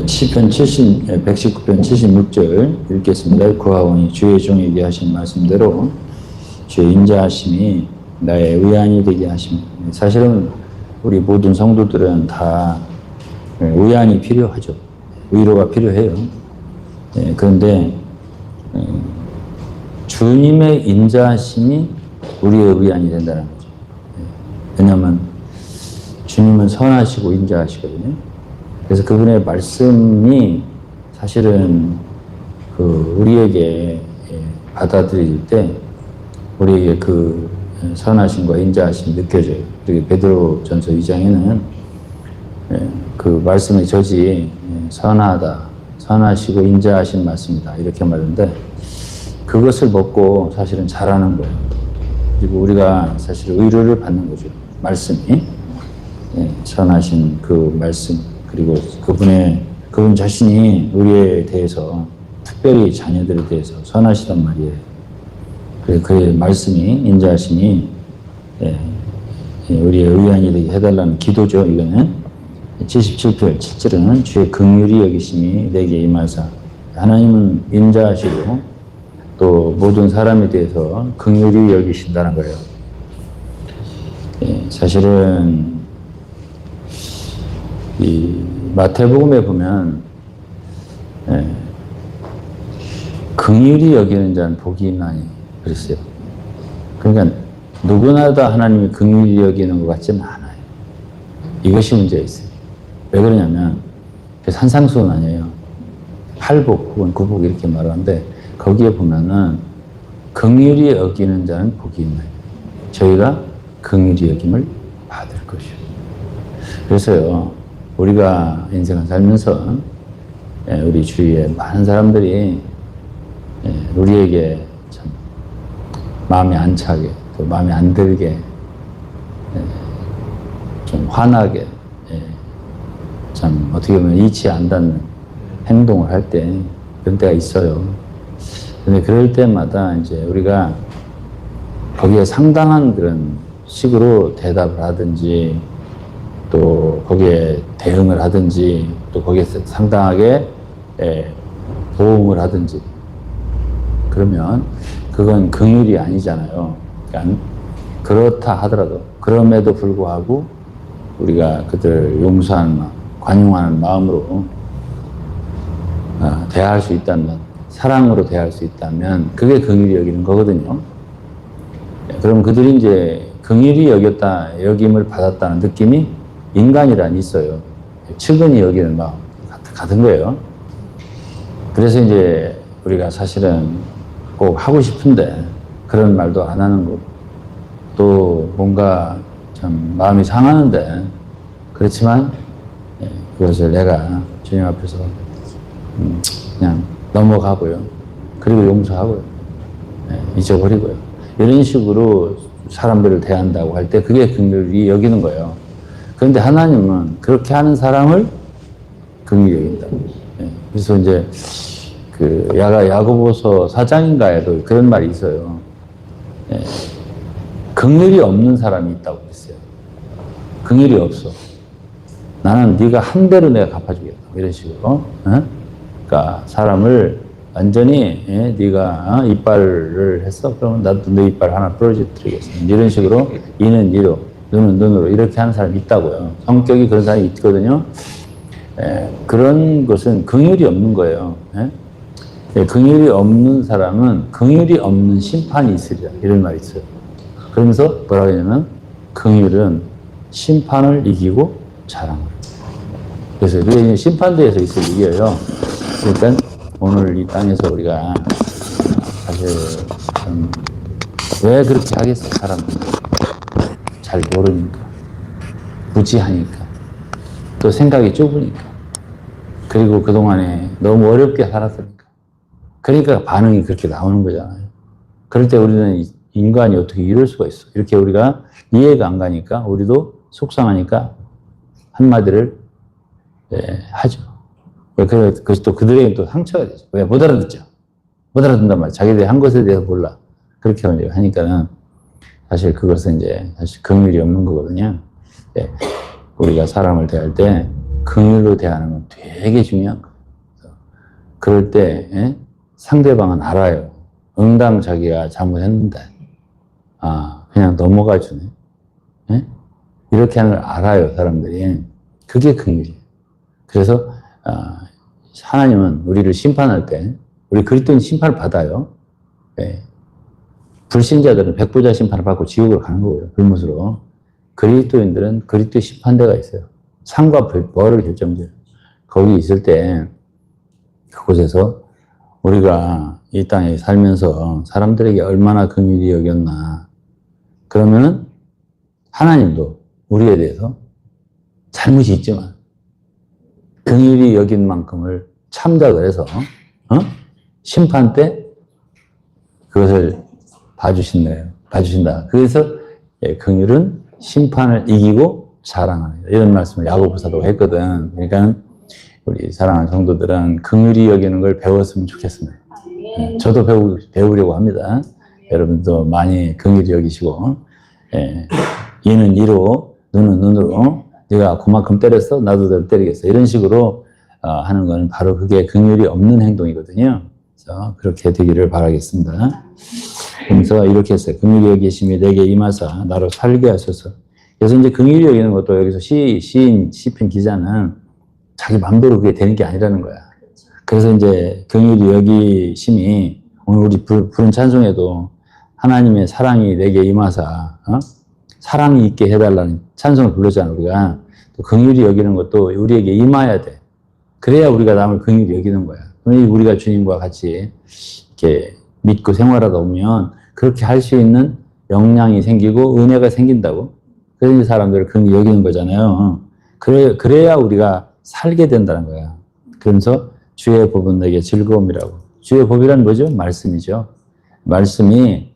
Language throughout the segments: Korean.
시편 119편 76절 읽겠습니다. 구하오니 주의 종에게 하신 말씀대로 주의 인자하심이 나의 의안이 되게 하십니다. 사실은 우리 모든 성도들은 다 의안이 필요하죠. 위로가 필요해요. 그런데 주님의 인자하심이 우리의 의안이 된다는 거죠. 왜냐하면 주님은 선하시고 인자하시거든요. 그래서 그분의 말씀이 사실은 우리에게 받아들일 때 우리에게 그 선하심과 인자하심이 느껴져요. 그리고 베드로전서 2장에는 그 말씀의 저지 선하다, 선하시고 인자하신 말씀이다 이렇게 말하는데 그것을 먹고 사실은 자라는 거예요. 그리고 우리가 사실 의료를 받는 거죠. 말씀이 선하신 그 말씀 그리고 그분 자신이 우리에 대해서 특별히 자녀들에 대해서 선하시단 말이에요. 그래서 그의 말씀이 인자하시니 우리의 의안이 되게 해달라는 기도죠. 이거는 77편 7절은 주의 긍휼히 여기심이 내게 임하사 하나님은 인자하시고 또 모든 사람에 대해서 긍휼히 여기신다는 거예요. 사실은 이 마태복음에 보면 긍휼히 여기는 자는 복이 있나니 그랬어요. 그러니까 누구나 다 하나님이 긍휼히 여기는 것 같지는 않아요. 이것이 문제가 있어요. 왜 그러냐면 산상수훈 아니에요. 팔복 혹은 구복 이렇게 말하는데 거기에 보면은 긍휼히 여기는 자는 복이 있나요. 저희가 긍휼히 여김을 받을 것이요. 그래서요. 우리가 인생을 살면서 우리 주위에 많은 사람들이 우리에게 참 마음에 안 차게 또 마음에 안 들게 좀 화나게 참 어떻게 보면 이치 안 닿는 행동을 할 때 그런 때가 있어요. 근데 그럴 때마다 이제 우리가 거기에 상당한 그런 식으로 대답을 하든지 또 거기에 대응을 하든지 또 거기에 상당하게 보응을 하든지 그러면 그건 긍휼이 아니잖아요. 그러니까 그렇다 하더라도 그럼에도 불구하고 우리가 그들을 용서하는 마음, 관용하는 마음으로 대할 수 있다면 사랑으로 대할 수 있다면 그게 긍휼히 여기는 거거든요. 그럼 그들이 이제 긍휼히 여김을 받았다는 느낌이 인간이란 있어요. 측은히 여기는 마음 같은 거예요. 그래서 이제 우리가 사실은 꼭 하고 싶은데 그런 말도 안 하는 거고 또 뭔가 참 마음이 상하는데 그렇지만 그것을 내가 주님 앞에서 그냥 넘어가고요. 그리고 용서하고요. 잊어버리고요. 이런 식으로 사람들을 대한다고 할 때 그게 긍휼히 여기는 거예요. 그런데 하나님은 그렇게 하는 사람을 긍휼히 여긴다. 그래서 이제 그 야고보서 4장인가에도 그런 말이 있어요. 긍휼이 없는 사람이 있다고 그랬어요. 긍휼이 없어. 나는 네가 한 대로 내가 갚아주겠다. 이런 식으로. 그러니까 사람을 완전히 네가 이빨을 했어? 그러면 나도 너 이빨 하나 부러뜨리겠어. 이런 식으로 이는 이로 눈은 눈으로 이렇게 하는 사람이 있다고요. 성격이 그런 사람이 있거든요. 그런 것은 긍휼이 없는 거예요. 긍휼이 없는 사람은 긍휼이 없는 심판이 있으리라 이런 말이 있어요. 그러면서 뭐라고 하냐면 긍휼은 심판을 이기고 자랑을. 그래서 그게 심판대에서 있을 일이에요. 그러니까 오늘 이 땅에서 우리가 사실 왜 그렇게 하겠어 사람들은. 잘 모르니까, 무지하니까, 또 생각이 좁으니까, 그리고 그동안에 너무 어렵게 살았으니까. 그러니까 반응이 그렇게 나오는 거잖아요. 그럴 때 우리는 인간이 어떻게 이럴 수가 있어. 이렇게 우리가 이해가 안 가니까 우리도 속상하니까 한마디를 하죠. 그것이 또 그들에게 또 상처가 되죠. 왜 못 알아듣죠? 못 알아듣는단 말이에요. 자기들이 한 것에 대해서 몰라. 그렇게 하니까는 사실 그것은 이제 사실 긍휼이 없는 거거든요. 우리가 사람을 대할 때 긍휼로 대하는 건 되게 중요한 거예요. 그럴 때 상대방은 알아요. 응당 자기가 잘못했는데 그냥 넘어가 주네. 이렇게 하는 걸 알아요, 사람들이. 그게 긍휼이에요. 그래서 하나님은 우리를 심판할 때 우리 그리스도인 심판을 받아요. 불신자들은 백보자 심판을 받고 지옥으로 가는 거고요. 불못으로. 그리스도인들은 그리스도의 심판대가 있어요. 상과 벌을 결정져요. 거기 있을 때 그곳에서 우리가 이 땅에 살면서 사람들에게 얼마나 긍휼히 여겼나. 그러면은 하나님도 우리에 대해서 잘못이 있지만 긍휼히 여긴 만큼을 참작을 해서 심판 때 그것을 봐주신다. 그래서 긍휼은 심판을 이기고 자랑하는 이런 말씀을 야고보 사도가 했거든. 그러니까 우리 사랑하는 성도들은 긍휼히 여기는 걸 배웠으면 좋겠습니다. 저도 배우려고 합니다. 여러분도 많이 긍휼히 여기시고 이는 이로 눈은 눈으로 네가 그만큼 때렸어 나도 너 때리겠어 이런 식으로 하는 건 바로 그게 긍휼이 없는 행동이거든요. 그래서 그렇게 되기를 바라겠습니다. 그래서 이렇게 했어요. 긍휼히 여기심이 내게 임하사 나로 살게 하소서. 그래서 이제 긍휼히 여기는 것도 여기서 시편 기자는 자기 마음대로 그게 되는 게 아니라는 거야. 그래서 이제 긍휼히 여기심이 오늘 우리 부른 찬송에도 하나님의 사랑이 내게 임하사 사랑이 있게 해달라는 찬송을 불렀잖아 우리가. 또 긍휼히 여기는 것도 우리에게 임해야 돼. 그래야 우리가 남을 긍휼히 여기는 거야. 우리가 주님과 같이 이렇게 믿고 생활하다 보면 그렇게 할 수 있는 역량이 생기고 은혜가 생긴다고. 그런 사람들을 긍휼히 여기는 거잖아요. 그래야 우리가 살게 된다는 거야. 그러면서 주의 법은 내게 즐거움이라고. 주의 법이란 뭐죠? 말씀이죠. 말씀이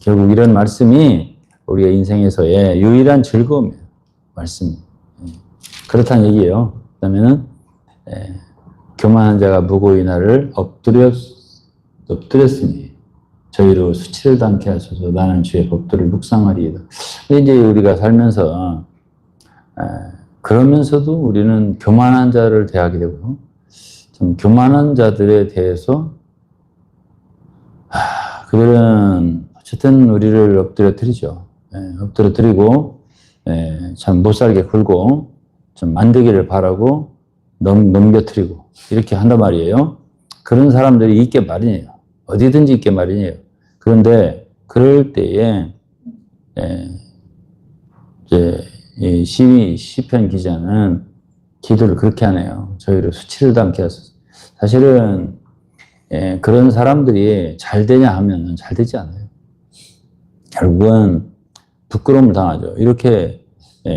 결국 이런 말씀이 우리의 인생에서의 유일한 즐거움이에요. 말씀이. 그렇다는 얘기예요. 그 다음에는 교만한 자가 무고히 나를 엎드렸으니 저희로 수치를 당케 하소서. 나는 주의 법도를 묵상하리이다. 이제 우리가 살면서 그러면서도 우리는 교만한 자를 대하게 되고 좀 교만한 자들에 대해서 그들은 어쨌든 우리를 엎드려뜨리죠. 엎드려뜨리고 참 못살게 굴고 좀 만들기를 바라고 넘겨뜨리고 이렇게 한단 말이에요. 그런 사람들이 있게 마련이에요. 어디든지 있게 마련이에요. 그런데 그럴 때에 이제 이 시편 기자는 기도를 그렇게 하네요. 저희를 수치를 당케 하소서. 사실은 그런 사람들이 잘 되냐 하면 잘 되지 않아요. 결국은 부끄러움을 당하죠. 이렇게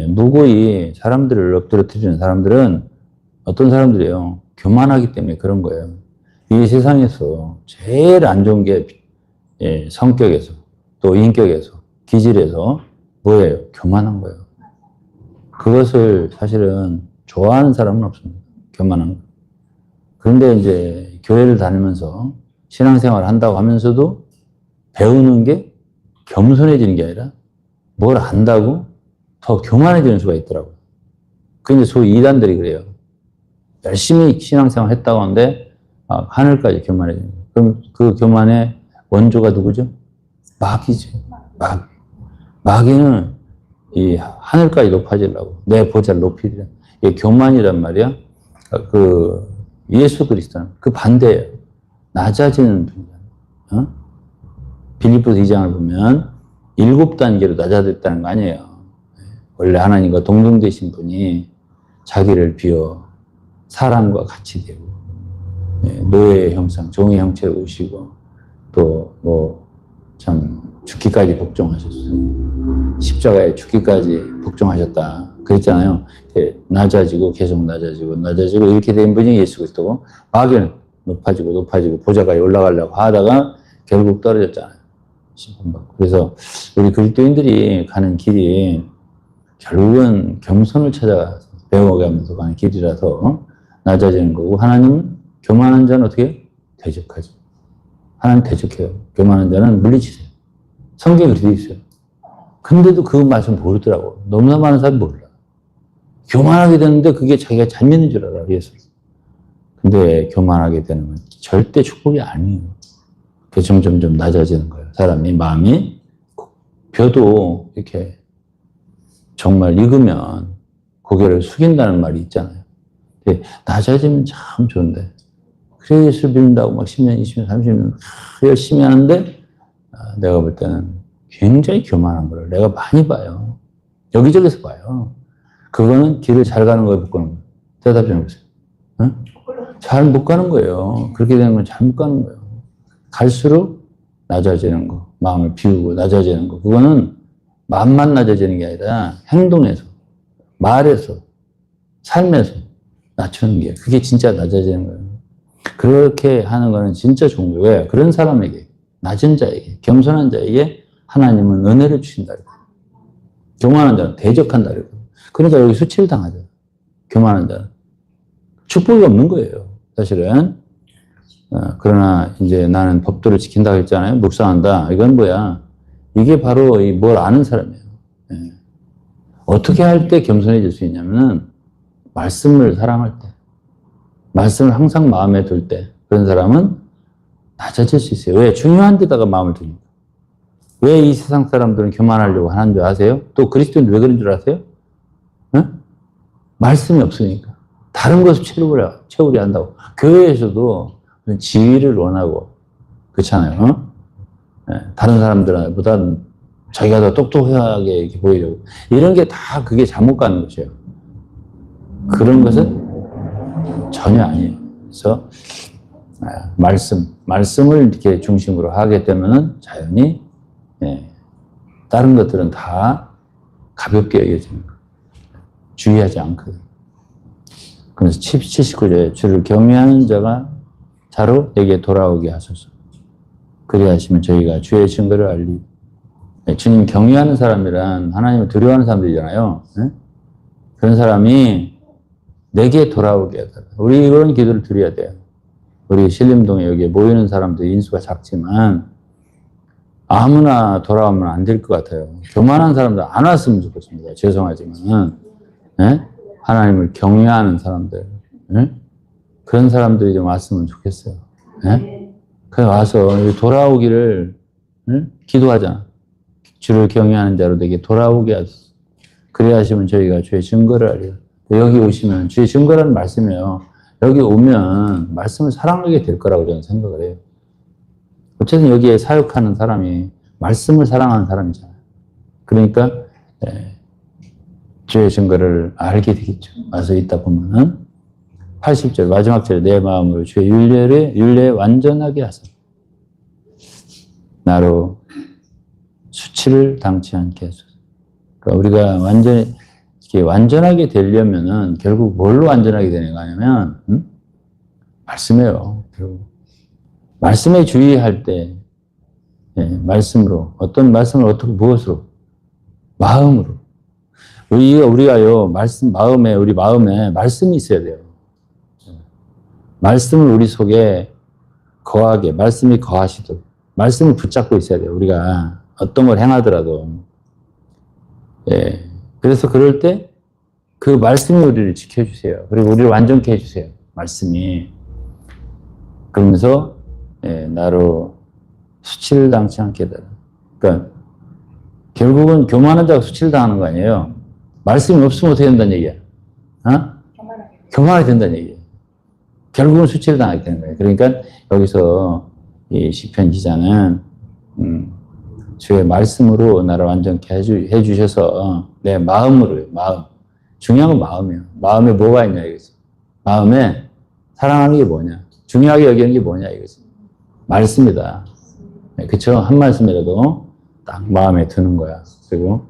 무고히 사람들을 엎드려뜨리는 사람들은 어떤 사람들이에요? 교만하기 때문에 그런 거예요. 이 세상에서 제일 안 좋은 게 성격에서 또 인격에서 기질에서 뭐예요? 교만한 거예요. 그것을 사실은 좋아하는 사람은 없습니다. 교만한 거. 그런데 이제 교회를 다니면서 신앙생활을 한다고 하면서도 배우는 게 겸손해지는 게 아니라 뭘 안다고 더 교만해지는 수가 있더라고요. 그게 소위 이단들이 그래요. 열심히 신앙생활 했다고 하는데 하늘까지 교만해지는 거예요. 그럼 그 교만의 원조가 누구죠? 마귀죠. 마귀는 이 하늘까지 높아지려고 내 보좌를 높이리라. 이게 교만이란 말이야. 그 예수 그리스도는 그 반대예요. 낮아지는 분이야. 빌립보서 2장을 보면 7단계로 낮아졌다는 거 아니에요. 원래 하나님과 동등되신 분이 자기를 비워 사람과 같이 되고 노예의 형상, 종의 형체를 오시고 또 뭐 참 죽기까지 복종하셨어요. 십자가에 죽기까지 복종하셨다. 그랬잖아요. 낮아지고 계속 낮아지고 이렇게 된 분이 예수 그리스도고 마귀는 높아지고 보좌까지 올라가려고 하다가 결국 떨어졌잖아요. 심판받고. 그래서 우리 그리스도인들이 가는 길이 결국은 겸손을 찾아가서 배워가면서 가는 길이라서 낮아지는 거고 하나님은 교만한 자는 어떻게 대적하죠. 하나님 대적해요. 교만한 자는 물리치세요. 성경에 그렇게 돼 있어요. 근데도 그 말씀 모르더라고. 너무나 많은 사람이 몰라. 교만하게 되는데 그게 자기가 잘못인 줄 알아, 예수. 근데 교만하게 되는 건 절대 축복이 아니에요. 그 점점 낮아지는 거예요. 사람이, 마음이. 벼도 이렇게 정말 익으면 고개를 숙인다는 말이 있잖아요. 낮아지면 참 좋은데. 그래, 예수를 믿는다고 막 10년, 20년, 30년 열심히 하는데, 내가 볼 때는 굉장히 교만한 걸 내가 많이 봐요. 여기저기서 봐요. 그거는 길을 잘 가는 거에 못 가는 거예요. 대답 좀 해보세요. 응? 잘 못 가는 거예요. 그렇게 되는 건 잘 못 가는 거예요. 갈수록 낮아지는 거, 마음을 비우고 낮아지는 거. 그거는 마음만 낮아지는 게 아니라 행동에서, 말에서, 삶에서 낮추는 게, 그게 진짜 낮아지는 거예요. 그렇게 하는 거는 진짜 좋은 거예요. 왜? 그런 사람에게, 낮은 자에게, 겸손한 자에게 하나님은 은혜를 주신다. 교만한 자는 대적한다. 그러니까 여기 수치를 당하죠. 교만한 자는. 축복이 없는 거예요. 사실은. 그러나 이제 나는 법도를 지킨다고 했잖아요. 묵상한다. 이건 뭐야? 이게 바로 뭘 아는 사람이에요. 어떻게 할 때 겸손해질 수 있냐면은 말씀을 사랑할 때, 말씀을 항상 마음에 둘 때, 그런 사람은 낮아질 수 있어요. 왜? 중요한 데다가 마음을 두니까. 왜 이 세상 사람들은 교만하려고 하는 줄 아세요? 또 그리스도는 왜 그런 줄 아세요? 응? 말씀이 없으니까. 다른 것을 채우려 한다고. 교회에서도 지위를 원하고, 그렇잖아요. 다른 사람들보다 자기가 더 똑똑하게 이렇게 보이려고. 이런 게 다 그게 잘못 가는 것이에요. 그런 것은 전혀 아니에요. 그래서 말씀을 이렇게 중심으로 하게 되면은 자연히 다른 것들은 다 가볍게 여겨지는 거예요. 주의하지 않거든요. 그래서 79절에 주를 경외하는 자로 내게 돌아오게 하소서. 그리하시면 저희가 주의 증거를 알리. 주님 경외하는 사람이란 하나님을 두려워하는 사람들이잖아요. 그런 사람이 내게 돌아오게 하소서. 우리 이런 기도를 드려야 돼요. 우리 신림동에 여기 모이는 사람들 인수가 작지만 아무나 돌아오면 안 될 것 같아요. 교만한 사람들 안 왔으면 좋겠습니다. 죄송하지만 하나님을 경외하는 사람들, 그런 사람들이 좀 왔으면 좋겠어요. 그래 와서 돌아오기를 기도하잖아. 주를 경외하는 자로 되게 돌아오게 하소서. 그래야 하시면 저희가 주의 증거를 알려. 여기 오시면 주의 증거라는 말씀이에요. 여기 오면 말씀을 사랑하게 될 거라고 저는 생각을 해요. 어쨌든 여기에 사역하는 사람이 말씀을 사랑하는 사람이잖아요. 그러니까 주의 증거를 알게 되겠죠. 와서 있다 보면은 80절 마지막 절에 내 마음으로 주의 윤례에 완전하게 하소서. 나로 수치를 당치 않게 하소서. 그러니까 우리가 완전하게 되려면은 결국 뭘로 완전하게 되는 거냐면 말씀이에요. 결국 말씀에 주의할 때 말씀으로 어떤 말씀을 어떻게 무엇으로 마음으로 우리가요 우리 마음에 말씀이 있어야 돼요. 말씀을 우리 속에 거하게 말씀이 거하시도록 말씀을 붙잡고 있어야 돼요. 우리가 어떤 걸 행하더라도. 그래서 그럴 때 그 말씀이 우리를 지켜주세요. 그리고 우리를 완전케 해주세요. 말씀이. 그러면서 나로 수치를 당치 않게 되라. 그러니까 결국은 교만한 자가 수치를 당하는 거 아니에요. 말씀이 없으면 어떻게 된다는 얘기야? 교만하게 된다는 얘기예요. 결국은 수치를 당하게 되는 거예요. 그러니까 여기서 이 시편 기자는 주의 말씀으로 나를 완전케 해주셔서 내 마음으로요. 마음. 중요한 건 마음이에요. 마음에 뭐가 있냐 이거지. 마음에 사랑하는 게 뭐냐. 중요하게 여기는 게 뭐냐 이거지. 말씀이다. 그쵸? 한 말씀이라도 딱 마음에 드는 거야. 그리고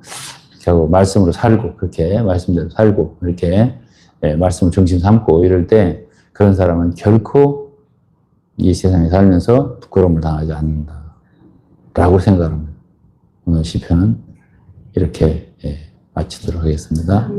이렇게 하고 말씀으로 살고 그렇게 말씀대로 살고 이렇게 말씀을 중심 삼고 이럴 때 그런 사람은 결코 이 세상에 살면서 부끄러움을 당하지 않는다. 라고 생각합니다. 오늘 시편은 이렇게 마치도록 하겠습니다.